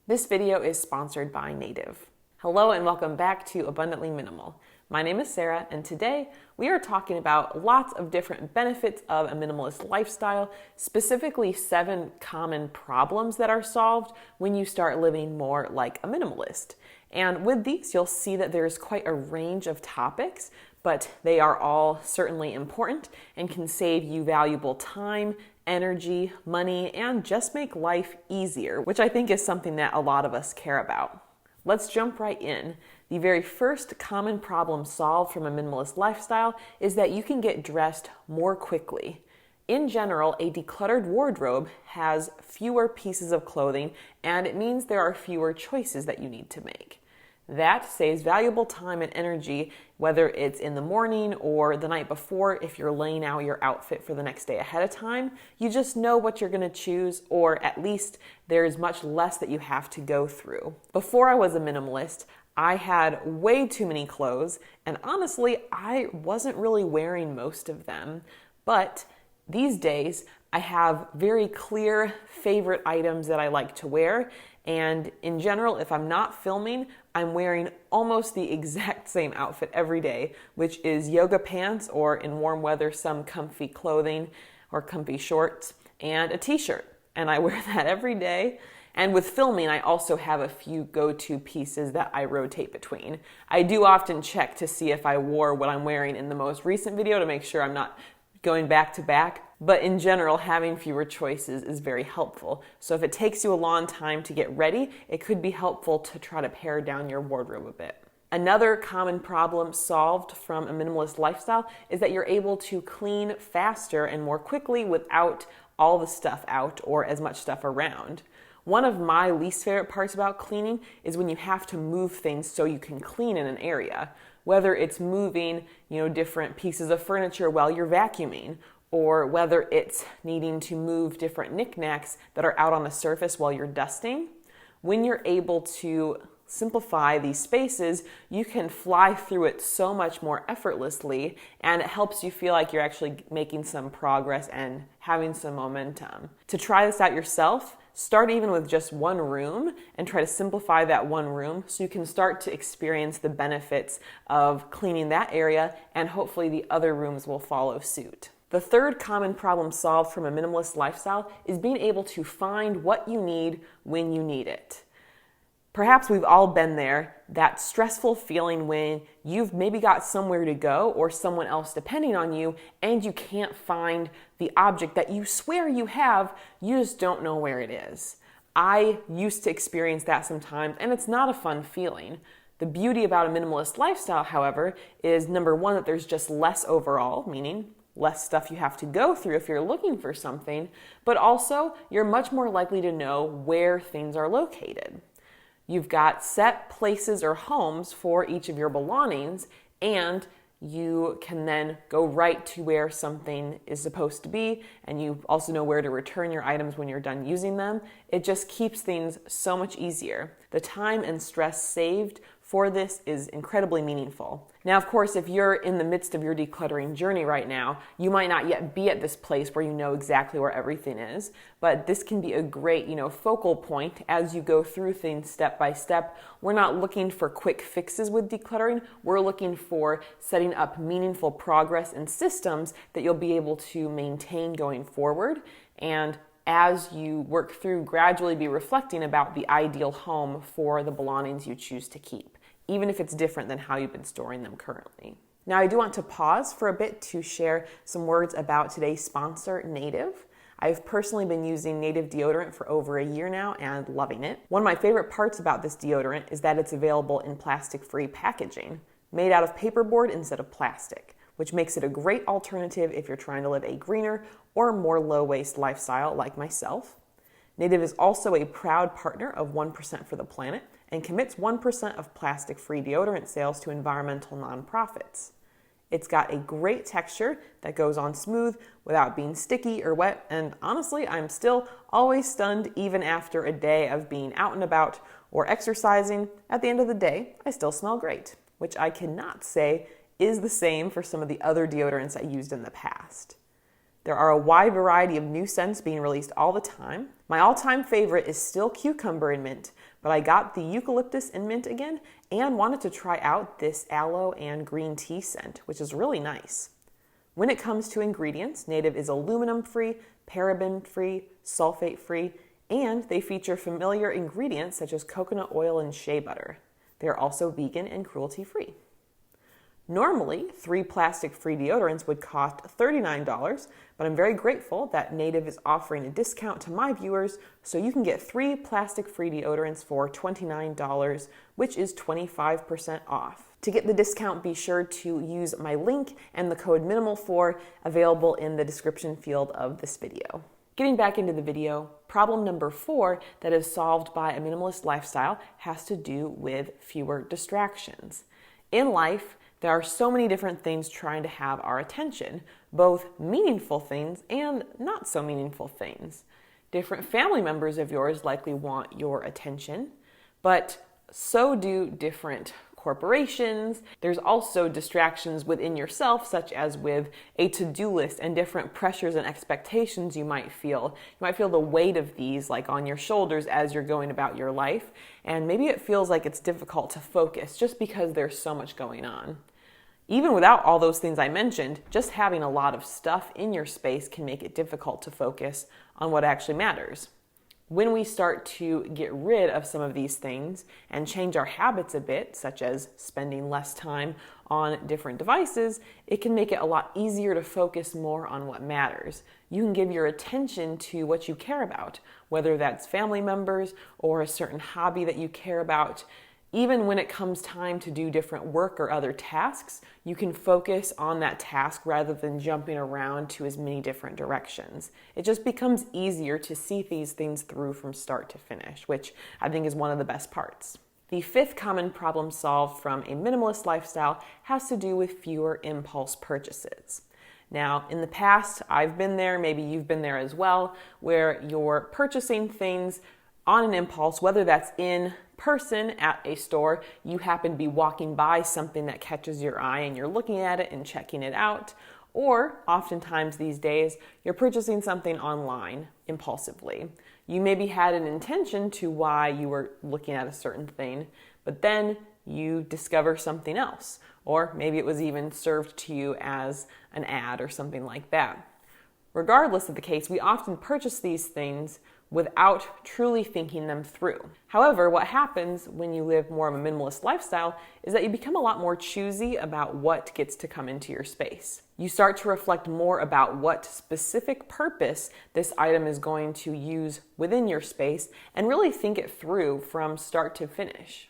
This video is sponsored by Native. Hello and welcome back to Abundantly Minimal. My name is Sarah and today we are talking about lots of different benefits of a minimalist lifestyle, specifically 7 common problems that are solved when you start living more like a minimalist. And with these, you'll see that there's quite a range of topics, but they are all certainly important and can save you valuable time, energy, money, and just make life easier, which I think is something that a lot of us care about. Let's jump right in. The very first common problem solved from a minimalist lifestyle is that you can get dressed more quickly. In general, a decluttered wardrobe has fewer pieces of clothing, and it means there are fewer choices that you need to make. That saves valuable time and energy, whether it's in the morning or the night before. If you're laying out your outfit for the next day ahead of time, you just know what you're going to choose, or at least there's much less that you have to go through. Before I was a minimalist, I had way too many clothes, and honestly, I wasn't really wearing most of them. But these days, I have very clear favorite items that I like to wear, and in general, if I'm not filming, I'm wearing almost the exact same outfit every day, which is yoga pants or in warm weather, some comfy clothing or comfy shorts and a t-shirt. And I wear that every day. And with filming, I also have a few go-to pieces that I rotate between. I do often check to see if I wore what I'm wearing in the most recent video to make sure I'm not going back to back. But in general, having fewer choices is very helpful. So if it takes you a long time to get ready, it could be helpful to try to pare down your wardrobe a bit. Another common problem solved from a minimalist lifestyle is that you're able to clean faster and more quickly without all the stuff out or as much stuff around. One of my least favorite parts about cleaning is when you have to move things so you can clean in an area. Whether it's moving, different pieces of furniture while you're vacuuming, or whether it's needing to move different knickknacks that are out on the surface while you're dusting. When you're able to simplify these spaces, you can fly through it so much more effortlessly, and it helps you feel like you're actually making some progress and having some momentum. To try this out yourself, start even with just one room and try to simplify that one room so you can start to experience the benefits of cleaning that area, and hopefully the other rooms will follow suit. The third common problem solved from a minimalist lifestyle is being able to find what you need when you need it. Perhaps we've all been there, that stressful feeling when you've maybe got somewhere to go or someone else depending on you and you can't find the object that you swear you have, you just don't know where it is. I used to experience that sometimes, and it's not a fun feeling. The beauty about a minimalist lifestyle, however, is number one, that there's just less overall, meaning less stuff you have to go through if you're looking for something, but also you're much more likely to know where things are located. You've got set places or homes for each of your belongings, and you can then go right to where something is supposed to be, and you also know where to return your items when you're done using them. It just keeps things so much easier. The time and stress saved for this is incredibly meaningful. Now, of course, if you're in the midst of your decluttering journey right now, you might not yet be at this place where you know exactly where everything is, but this can be a great, focal point as you go through things step by step. We're not looking for quick fixes with decluttering. We're looking for setting up meaningful progress and systems that you'll be able to maintain going forward. And as you work through, gradually be reflecting about the ideal home for the belongings you choose to keep, even if it's different than how you've been storing them currently. Now, I do want to pause for a bit to share some words about today's sponsor, Native. I've personally been using Native deodorant for over a year now and loving it. One of my favorite parts about this deodorant is that it's available in plastic-free packaging, made out of paperboard instead of plastic, which makes it a great alternative if you're trying to live a greener or more low-waste lifestyle like myself. Native is also a proud partner of 1% for the Planet and commits 1% of plastic-free deodorant sales to environmental nonprofits. It's got a great texture that goes on smooth without being sticky or wet, and honestly, I'm still always stunned even after a day of being out and about or exercising. At the end of the day, I still smell great, which I cannot say is the same for some of the other deodorants I used in the past. There are a wide variety of new scents being released all the time. My all-time favorite is still cucumber and mint, but I got the eucalyptus and mint again and wanted to try out this aloe and green tea scent, which is really nice. When it comes to ingredients, Native is aluminum-free, paraben-free, sulfate-free, and they feature familiar ingredients such as coconut oil and shea butter. They are also vegan and cruelty-free. Normally, 3 plastic-free deodorants would cost $39, but I'm very grateful that Native is offering a discount to my viewers, so you can get 3 plastic-free deodorants for $29, which is 25% off. To get the discount, be sure to use my link and the code MINIMAL4 available in the description field of this video. Getting back into the video, problem number 4 that is solved by a minimalist lifestyle has to do with fewer distractions. In life, there are so many different things trying to have our attention, both meaningful things and not so meaningful things. Different family members of yours likely want your attention, but so do different corporations. There's also distractions within yourself, such as with a to-do list and different pressures and expectations you might feel. You might feel the weight of these like on your shoulders as you're going about your life, and maybe it feels like it's difficult to focus just because there's so much going on. Even without all those things I mentioned, just having a lot of stuff in your space can make it difficult to focus on what actually matters. When we start to get rid of some of these things and change our habits a bit, such as spending less time on different devices, it can make it a lot easier to focus more on what matters. You can give your attention to what you care about, whether that's family members or a certain hobby that you care about. Even when it comes time to do different work or other tasks, you can focus on that task rather than jumping around to as many different directions. It just becomes easier to see these things through from start to finish, which I think is one of the best parts. The 5th common problem solved from a minimalist lifestyle has to do with fewer impulse purchases. Now, in the past, I've been there, maybe you've been there as well, where you're purchasing things on an impulse, whether that's in person at a store, you happen to be walking by something that catches your eye and you're looking at it and checking it out, or oftentimes these days, you're purchasing something online impulsively. You maybe had an intention to why you were looking at a certain thing, but then you discover something else, or maybe it was even served to you as an ad or something like that. Regardless of the case, we often purchase these things without truly thinking them through. However, what happens when you live more of a minimalist lifestyle is that you become a lot more choosy about what gets to come into your space. You start to reflect more about what specific purpose this item is going to use within your space and really think it through from start to finish.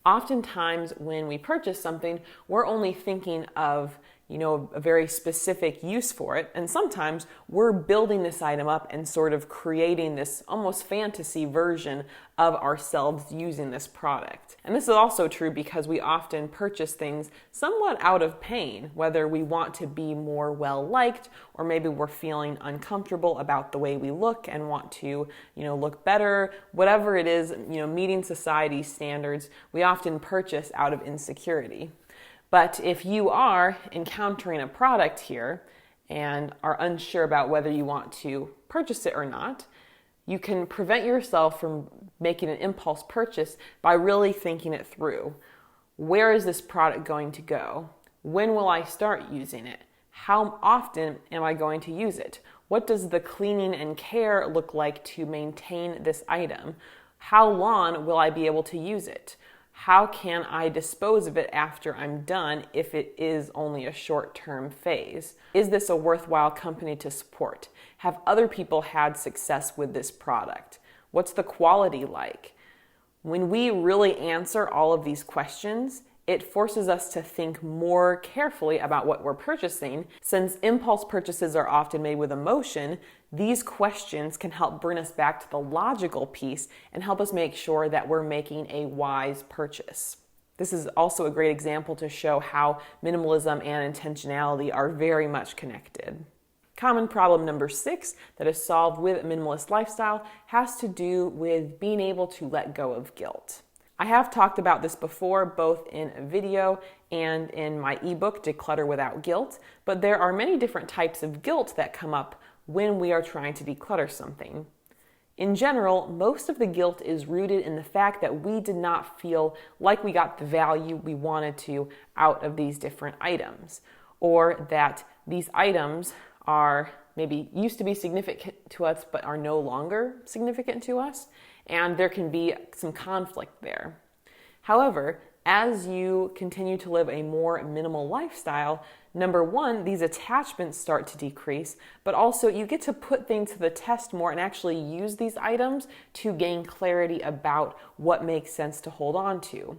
Oftentimes when we purchase something, we're only thinking of a very specific use for it. And sometimes we're building this item up and sort of creating this almost fantasy version of ourselves using this product. And this is also true because we often purchase things somewhat out of pain, whether we want to be more well-liked or maybe we're feeling uncomfortable about the way we look and want to, look better. Whatever it is, meeting society's standards, we often purchase out of insecurity. But if you are encountering a product here and are unsure about whether you want to purchase it or not, you can prevent yourself from making an impulse purchase by really thinking it through. Where is this product going to go? When will I start using it? How often am I going to use it? What does the cleaning and care look like to maintain this item? How long will I be able to use it? How can I dispose of it after I'm done if it is only a short-term phase? Is this a worthwhile company to support? Have other people had success with this product? What's the quality like? When we really answer all of these questions, it forces us to think more carefully about what we're purchasing. Since impulse purchases are often made with emotion, these questions can help bring us back to the logical piece and help us make sure that we're making a wise purchase. This is also a great example to show how minimalism and intentionality are very much connected. Common problem number 6 that is solved with a minimalist lifestyle has to do with being able to let go of guilt. I have talked about this before, both in a video and in my ebook, Declutter Without Guilt, but there are many different types of guilt that come up when we are trying to declutter something. In general, most of the guilt is rooted in the fact that we did not feel like we got the value we wanted to out of these different items, or that these items are maybe used to be significant to us but are no longer significant to us, and there can be some conflict there. However, as you continue to live a more minimal lifestyle, number one, these attachments start to decrease, but also you get to put things to the test more and actually use these items to gain clarity about what makes sense to hold on to.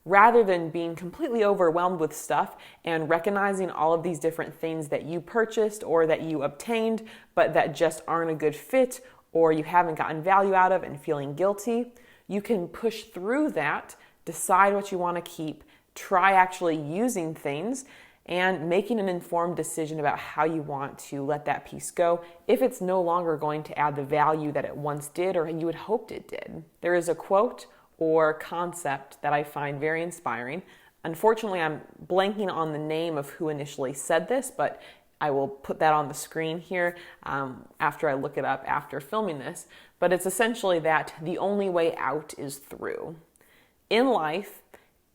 Rather than being completely overwhelmed with stuff and recognizing all of these different things that you purchased or that you obtained, but that just aren't a good fit or you haven't gotten value out of and feeling guilty, you can push through that, decide what you want to keep, try actually using things, and making an informed decision about how you want to let that piece go if it's no longer going to add the value that it once did or you had hoped it did. There is a quote or concept that I find very inspiring. Unfortunately, I'm blanking on the name of who initially said this, but I will put that on the screen here after I look it up after filming this. But it's essentially that the only way out is through. In life,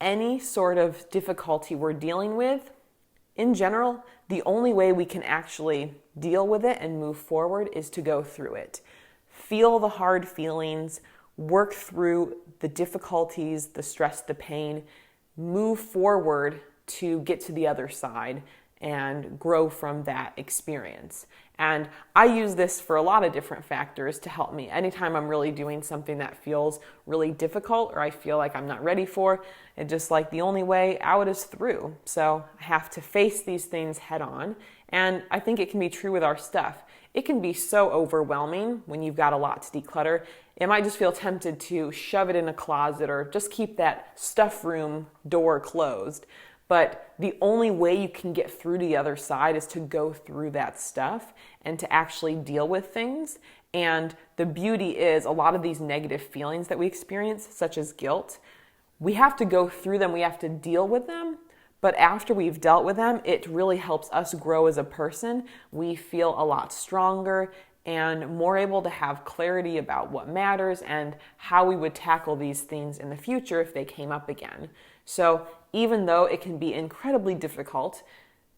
any sort of difficulty we're dealing with, in general, the only way we can actually deal with it and move forward is to go through it. Feel the hard feelings, work through the difficulties, the stress, the pain, move forward to get to the other side and grow from that experience. And I use this for a lot of different factors to help me. Anytime I'm really doing something that feels really difficult or I feel like I'm not ready for, it's just like the only way out is through. So I have to face these things head on. And I think it can be true with our stuff. It can be so overwhelming when you've got a lot to declutter. It might just feel tempted to shove it in a closet or just keep that stuff room door closed. But the only way you can get through to the other side is to go through that stuff and to actually deal with things. And the beauty is a lot of these negative feelings that we experience, such as guilt, we have to go through them, we have to deal with them. But after we've dealt with them, it really helps us grow as a person. We feel a lot stronger and more able to have clarity about what matters and how we would tackle these things in the future if they came up again. So even though it can be incredibly difficult,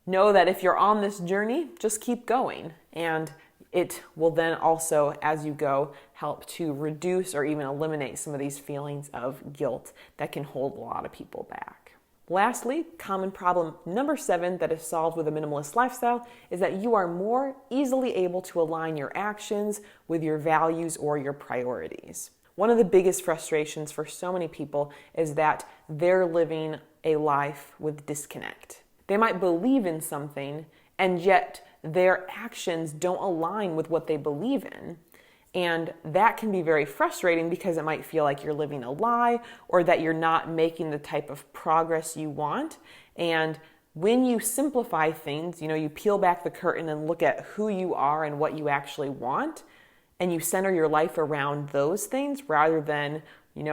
know that if you're on this journey, just keep going. And it will then also, as you go, help to reduce or even eliminate some of these feelings of guilt that can hold a lot of people back. Lastly, common problem number 7 that is solved with a minimalist lifestyle is that you are more easily able to align your actions with your values or your priorities. One of the biggest frustrations for so many people is that they're living a life with disconnect. They might believe in something, and yet their actions don't align with what they believe in. And that can be very frustrating because it might feel like you're living a lie or that you're not making the type of progress you want. And when you simplify things, you peel back the curtain and look at who you are and what you actually want, and you center your life around those things rather than,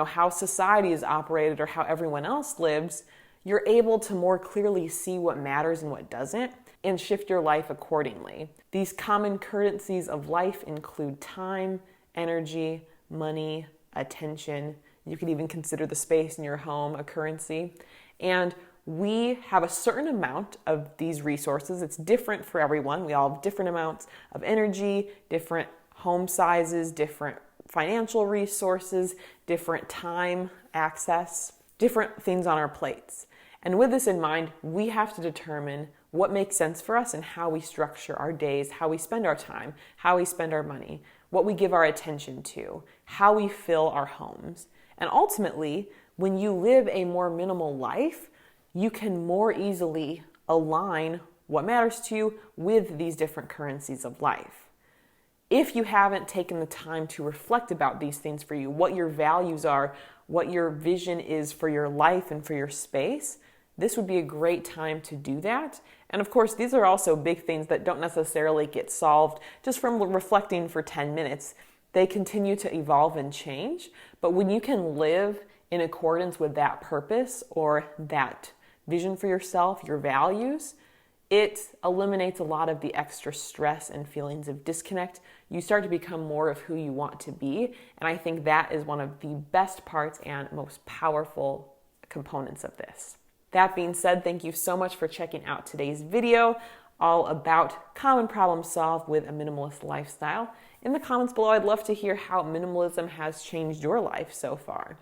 how society is operated or how everyone else lives, you're able to more clearly see what matters and what doesn't and shift your life accordingly. These common currencies of life include time, energy, money, attention. You could even consider the space in your home a currency. And we have a certain amount of these resources. It's different for everyone. We all have different amounts of energy, different home sizes, different financial resources, different time access, different things on our plates. And with this in mind, we have to determine what makes sense for us and how we structure our days, how we spend our time, how we spend our money, what we give our attention to, how we fill our homes. And ultimately, when you live a more minimal life, you can more easily align what matters to you with these different currencies of life. If you haven't taken the time to reflect about these things for you, what your values are, what your vision is for your life and for your space, this would be a great time to do that. And of course, these are also big things that don't necessarily get solved just from reflecting for 10 minutes. They continue to evolve and change. But when you can live in accordance with that purpose or that vision for yourself, your values, it eliminates a lot of the extra stress and feelings of disconnect. you start to become more of who you want to be. And I think that is one of the best parts and most powerful components of this. That being said, thank you so much for checking out today's video all about common problems solved with a minimalist lifestyle. In the comments below, I'd love to hear how minimalism has changed your life so far.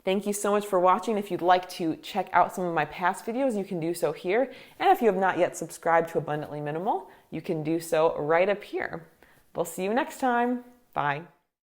Thank you so much for watching. If you'd like to check out some of my past videos, you can do so here. And if you have not yet subscribed to Abundantly Minimal, you can do so right up here. We'll see you next time. Bye.